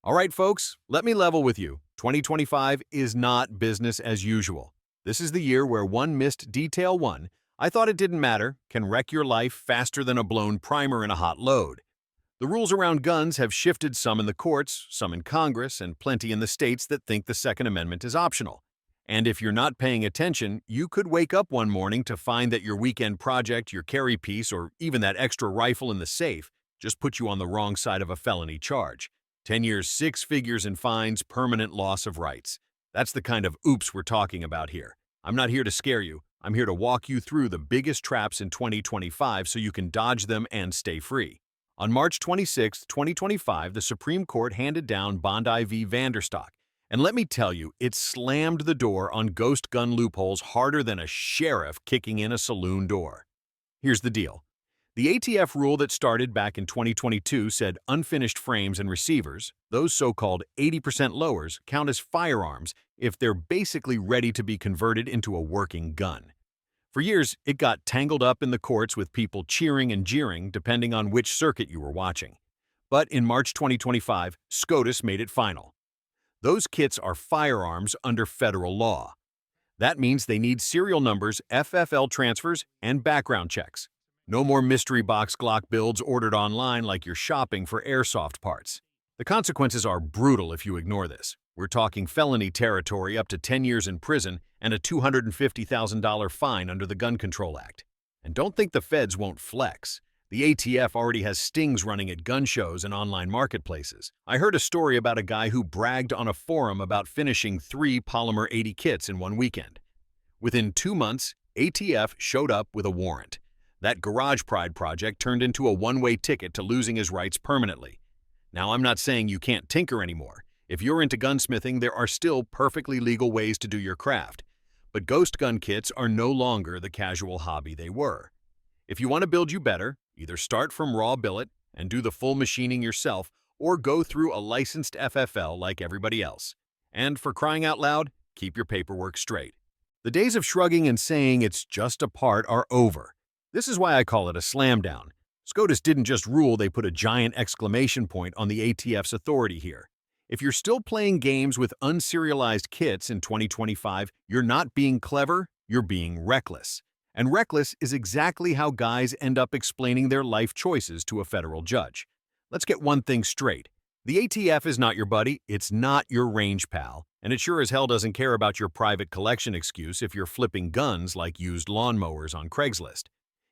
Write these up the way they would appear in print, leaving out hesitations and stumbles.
All right, folks, let me level with you. 2025 is not business as usual. This is the year where one missed detail one, I thought it didn't matter, can wreck your life faster than a blown primer in a hot load. The rules around guns have shifted, some in the courts, some in Congress, and plenty in the states that think the Second Amendment is optional. And if you're not paying attention, you could wake up one morning to find that your weekend project, your carry piece, or even that extra rifle in the safe just put you on the wrong side of a felony charge. 10 years, six figures in fines, permanent loss of rights. That's the kind of oops we're talking about here. I'm not here to scare you. I'm here to walk you through the biggest traps in 2025 so you can dodge them and stay free. On March 26, 2025, the Supreme Court handed down Bondi v. Vanderstock. And let me tell you, it slammed the door on ghost gun loopholes harder than a sheriff kicking in a saloon door. Here's the deal. The ATF rule that started back in 2022 said unfinished frames and receivers, those so-called 80% lowers, count as firearms if they're basically ready to be converted into a working gun. For years, it got tangled up in the courts with people cheering and jeering depending on which circuit you were watching. But in March 2025, SCOTUS made it final. Those kits are firearms under federal law. That means they need serial numbers, FFL transfers, and background checks. No more mystery box Glock builds ordered online like you're shopping for airsoft parts. The consequences are brutal if you ignore this. We're talking felony territory, up to 10 years in prison and a $250,000 fine under the Gun Control Act. And don't think the feds won't flex. The ATF already has stings running at gun shows and online marketplaces. I heard a story about a guy who bragged on a forum about finishing 3 Polymer 80 kits in one weekend. Within 2 months, ATF showed up with a warrant. That Garage Pride project turned into a one-way ticket to losing his rights permanently. Now, I'm not saying you can't tinker anymore. If you're into gunsmithing, there are still perfectly legal ways to do your craft. But ghost gun kits are no longer the casual hobby they were. If you want to build you better, either start from raw billet and do the full machining yourself, or go through a licensed FFL like everybody else. And for crying out loud, keep your paperwork straight. The days of shrugging and saying it's just a part are over. This is why I call it a slamdown. SCOTUS didn't just rule, they put a giant exclamation point on the ATF's authority here. If you're still playing games with unserialized kits in 2025, you're not being clever, you're being reckless. And reckless is exactly how guys end up explaining their life choices to a federal judge. Let's get one thing straight. The ATF is not your buddy, it's not your range pal, and it sure as hell doesn't care about your private collection excuse if you're flipping guns like used lawnmowers on Craigslist.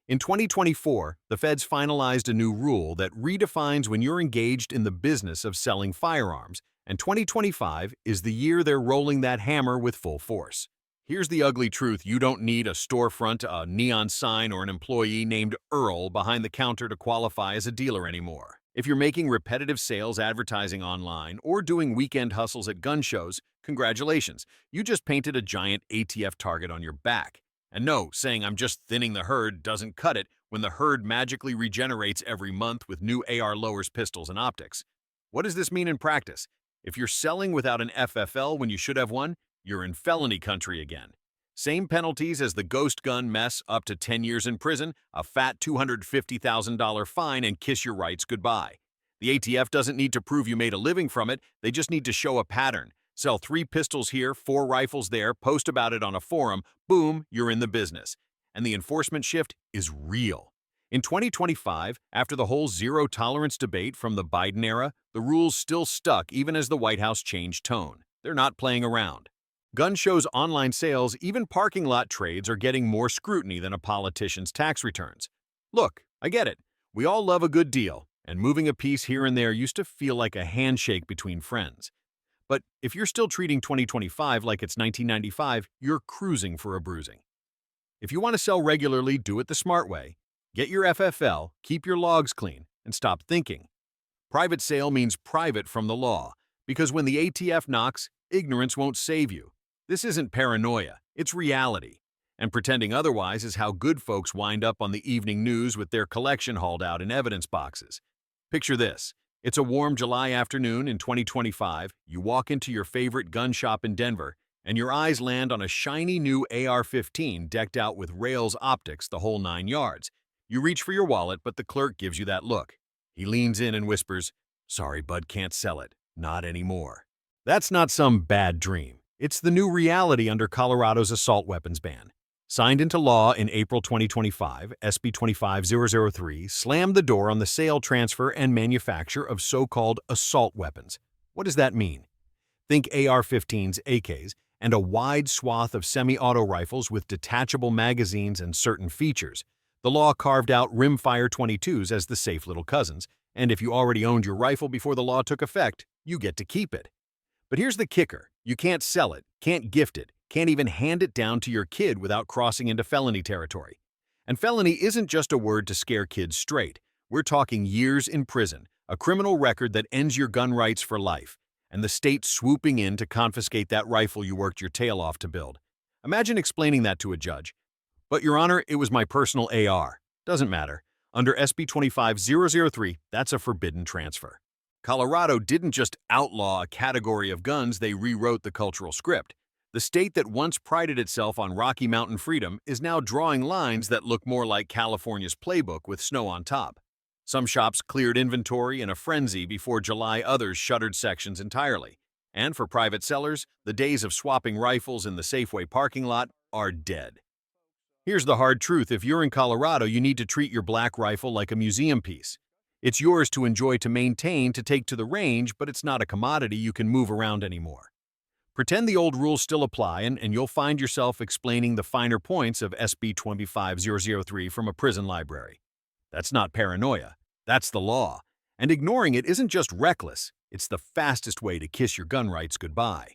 In 2024, the feds finalized a new rule that redefines when you're engaged in the business of selling firearms, and 2025 is the year they're rolling that hammer with full force. Here's the ugly truth: you don't need a storefront, a neon sign, or an employee named Earl behind the counter to qualify as a dealer anymore. If you're making repetitive sales advertising online or doing weekend hustles at gun shows, congratulations, you just painted a giant ATF target on your back. And no, saying I'm just thinning the herd doesn't cut it when the herd magically regenerates every month with new AR lowers, pistols, and optics. What does this mean in practice? If you're selling without an FFL when you should have one, you're in felony country again. Same penalties as the ghost gun mess, up to 10 years in prison, a fat $250,000 fine, and kiss your rights goodbye. The ATF doesn't need to prove you made a living from it, they just need to show a pattern. Sell 3 pistols here, 4 rifles there, post about it on a forum, boom, you're in the business. And the enforcement shift is real. In 2025, after the whole zero-tolerance debate from the Biden era, the rules still stuck even as the White House changed tone. They're not playing around. Gun shows, online sales, even parking lot trades are getting more scrutiny than a politician's tax returns. Look, I get it. We all love a good deal, and moving a piece here and there used to feel like a handshake between friends. But if you're still treating 2025 like it's 1995, you're cruising for a bruising. If you want to sell regularly, do it the smart way. Get your FFL, keep your logs clean, and stop thinking. Private sale means private from the law, because when the ATF knocks, ignorance won't save you. This isn't paranoia, it's reality. And pretending otherwise is how good folks wind up on the evening news with their collection hauled out in evidence boxes. Picture this. It's a warm July afternoon in 2025, you walk into your favorite gun shop in Denver, and your eyes land on a shiny new AR-15 decked out with rails, optics, the whole 9 yards. You reach for your wallet, but the clerk gives you that look. He leans in and whispers, "Sorry, bud, can't sell it." Not anymore. That's not some bad dream. It's the new reality under Colorado's assault weapons ban. Signed into law in April 2025, SB 25003 slammed the door on the sale, transfer, and manufacture of so-called assault weapons. What does that mean? Think AR-15s, AKs, and a wide swath of semi-auto rifles with detachable magazines and certain features. The law carved out rimfire .22s as the safe little cousins, and if you already owned your rifle before the law took effect, you get to keep it. But here's the kicker. You can't sell it, can't gift it, can't even hand it down to your kid without crossing into felony territory. And felony isn't just a word to scare kids straight. We're talking years in prison, a criminal record that ends your gun rights for life, and the state swooping in to confiscate that rifle you worked your tail off to build. Imagine explaining that to a judge. But, Your Honor, it was my personal AR. Doesn't matter. Under SB 25003, that's a forbidden transfer. Colorado didn't just outlaw a category of guns, they rewrote the cultural script. The state that once prided itself on Rocky Mountain freedom is now drawing lines that look more like California's playbook with snow on top. Some shops cleared inventory in a frenzy before July, others shuttered sections entirely. And for private sellers, the days of swapping rifles in the Safeway parking lot are dead. Here's the hard truth. If you're in Colorado, you need to treat your black rifle like a museum piece. It's yours to enjoy, to maintain, to take to the range, but it's not a commodity you can move around anymore. Pretend the old rules still apply, and you'll find yourself explaining the finer points of SB 25003 from a prison library. That's not paranoia. That's the law. And ignoring it isn't just reckless. It's the fastest way to kiss your gun rights goodbye.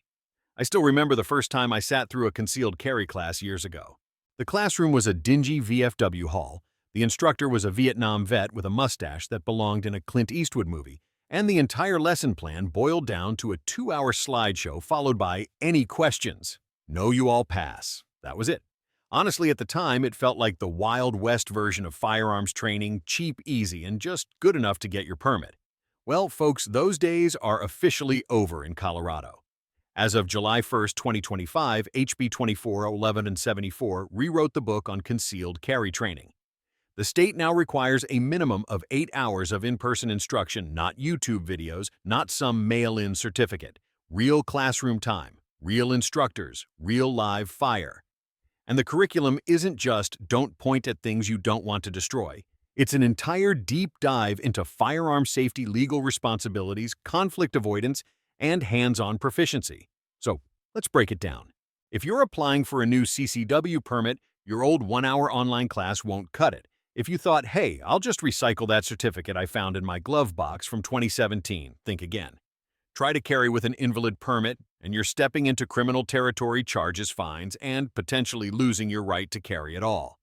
I still remember the first time I sat through a concealed carry class years ago. The classroom was a dingy VFW hall. The instructor was a Vietnam vet with a mustache that belonged in a Clint Eastwood movie, and the entire lesson plan boiled down to a 2-hour slideshow followed by any questions. No, you all pass. That was it. Honestly, at the time, it felt like the Wild West version of firearms training, cheap, easy, and just good enough to get your permit. Well, folks, those days are officially over in Colorado. As of July 1, 2025, HB 2411 and 74 rewrote the book on concealed carry training. The state now requires a minimum of 8 hours of in-person instruction, not YouTube videos, not some mail-in certificate. Real classroom time, real instructors, real live fire. And the curriculum isn't just don't point at things you don't want to destroy. It's an entire deep dive into firearm safety, legal responsibilities, conflict avoidance, and hands-on proficiency. So let's break it down. If you're applying for a new CCW permit, your old 1-hour online class won't cut it. If you thought, hey, I'll just recycle that certificate I found in my glove box from 2017, think again. Try to carry with an invalid permit, and you're stepping into criminal territory, charges, fines, and potentially losing your right to carry at all.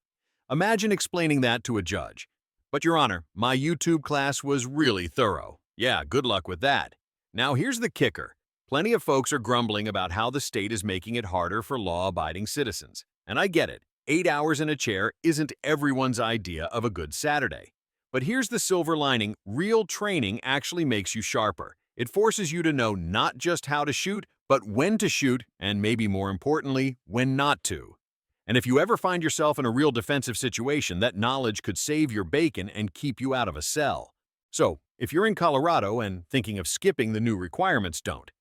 Imagine explaining that to a judge. But, Your Honor, my YouTube class was really thorough. Yeah, good luck with that. Now here's the kicker. Plenty of folks are grumbling about how the state is making it harder for law-abiding citizens. And I get it. 8 hours in a chair isn't everyone's idea of a good Saturday. But here's the silver lining. Real training actually makes you sharper. It forces you to know not just how to shoot, but when to shoot, and maybe more importantly, when not to. And if you ever find yourself in a real defensive situation, that knowledge could save your bacon and keep you out of a cell. So, if you're in Colorado and thinking of skipping the new requirements, don't.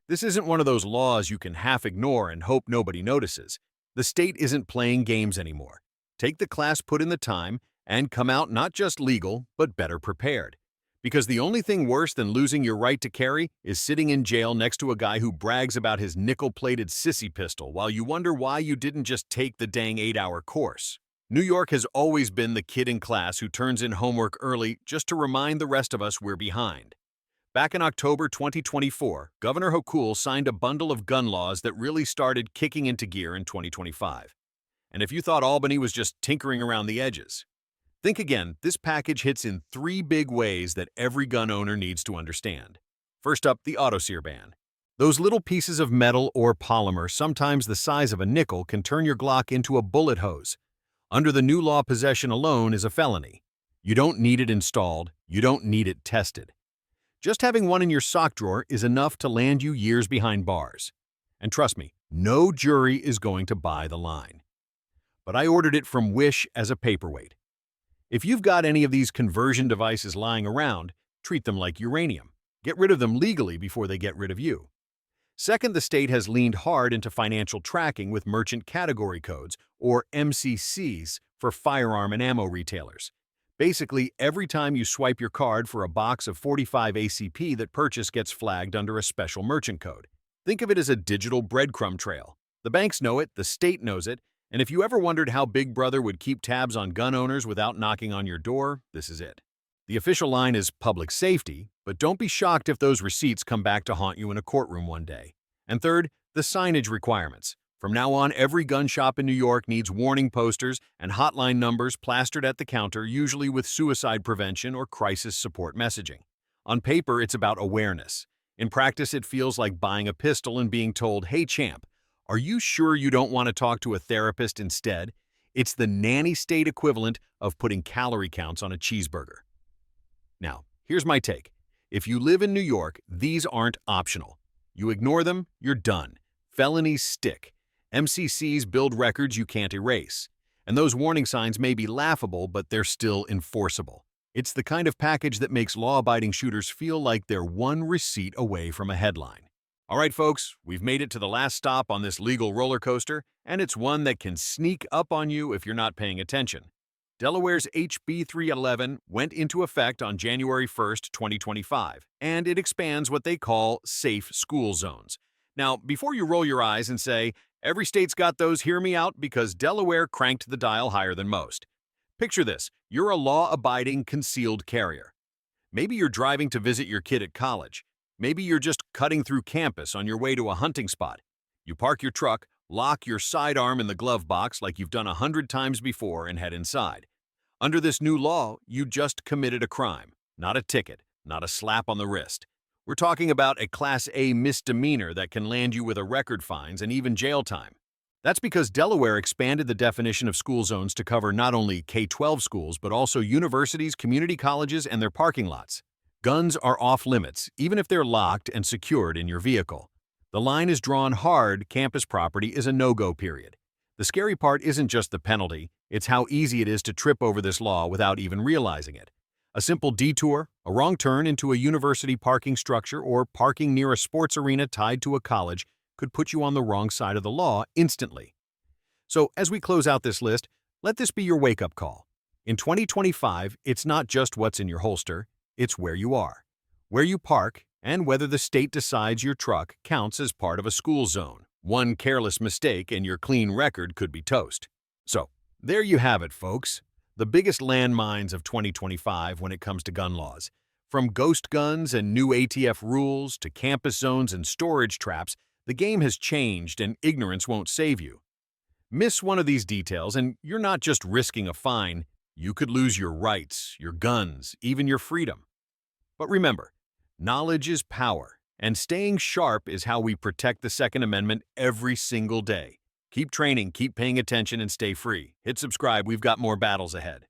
This isn't one of those laws you can half ignore and hope nobody notices. The state isn't playing games anymore. Take the class, put in the time, and come out not just legal, but better prepared. Because the only thing worse than losing your right to carry is sitting in jail next to a guy who brags about his nickel-plated sissy pistol while you wonder why you didn't just take the dang 8-hour course. New York has always been the kid in class who turns in homework early just to remind the rest of us we're behind. Back in October 2024, Governor Hochul signed a bundle of gun laws that really started kicking into gear in 2025. And if you thought Albany was just tinkering around the edges, think again. This package hits in 3 big ways that every gun owner needs to understand. First up, the autosear ban. Those little pieces of metal or polymer, sometimes the size of a nickel, can turn your Glock into a bullet hose. Under the new law, possession alone is a felony. You don't need it installed. You don't need it tested. Just having one in your sock drawer is enough to land you years behind bars. And trust me, no jury is going to buy the line. But I ordered it from Wish as a paperweight. If you've got any of these conversion devices lying around, treat them like uranium. Get rid of them legally before they get rid of you. Second, the state has leaned hard into financial tracking with merchant category codes, or MCCs, for firearm and ammo retailers. Basically, every time you swipe your card for a box of 45 ACP, that purchase gets flagged under a special merchant code. Think of it as a digital breadcrumb trail. The banks know it, the state knows it, and if you ever wondered how Big Brother would keep tabs on gun owners without knocking on your door, this is it. The official line is public safety, but don't be shocked if those receipts come back to haunt you in a courtroom one day. And third, the signage requirements. From now on, every gun shop in New York needs warning posters and hotline numbers plastered at the counter, usually with suicide prevention or crisis support messaging. On paper, it's about awareness. In practice, it feels like buying a pistol and being told, "Hey champ, are you sure you don't want to talk to a therapist instead?" It's the nanny state equivalent of putting calorie counts on a cheeseburger. Now, here's my take. If you live in New York, these aren't optional. You ignore them, you're done. Felonies stick. MCCs build records you can't erase. And those warning signs may be laughable, but they're still enforceable. It's the kind of package that makes law-abiding shooters feel like they're one receipt away from a headline. All right, folks, we've made it to the last stop on this legal roller coaster, and it's one that can sneak up on you if you're not paying attention. Delaware's HB 311 went into effect on January 1st, 2025, and it expands what they call safe school zones. Now, before you roll your eyes and say, "Every state's got those," hear me out, because Delaware cranked the dial higher than most. Picture this: you're a law-abiding concealed carrier. Maybe you're driving to visit your kid at college. Maybe you're just cutting through campus on your way to a hunting spot. You park your truck, lock your sidearm in the glove box like you've done 100 times before, and head inside. Under this new law, you just committed a crime, not a ticket, not a slap on the wrist. We're talking about a Class A misdemeanor that can land you with a record fines and even jail time. That's because Delaware expanded the definition of school zones to cover not only K-12 schools, but also universities, community colleges, and their parking lots. Guns are off limits, even if they're locked and secured in your vehicle. The line is drawn hard. Campus property is a no-go period. The scary part isn't just the penalty, it's how easy it is to trip over this law without even realizing it. A simple detour, a wrong turn into a university parking structure, or parking near a sports arena tied to a college could put you on the wrong side of the law instantly. So, as we close out this list, let this be your wake-up call. In 2025, it's not just what's in your holster, it's where you are, where you park, and whether the state decides your truck counts as part of a school zone. One careless mistake and your clean record could be toast. So, there you have it, folks. The biggest landmines of 2025 when it comes to gun laws. From ghost guns and new ATF rules to campus zones and storage traps, the game has changed and ignorance won't save you. Miss one of these details and you're not just risking a fine, you could lose your rights, your guns, even your freedom. But remember, knowledge is power, and staying sharp is how we protect the Second Amendment every single day. Keep training, keep paying attention, and stay free. Hit subscribe, we've got more battles ahead.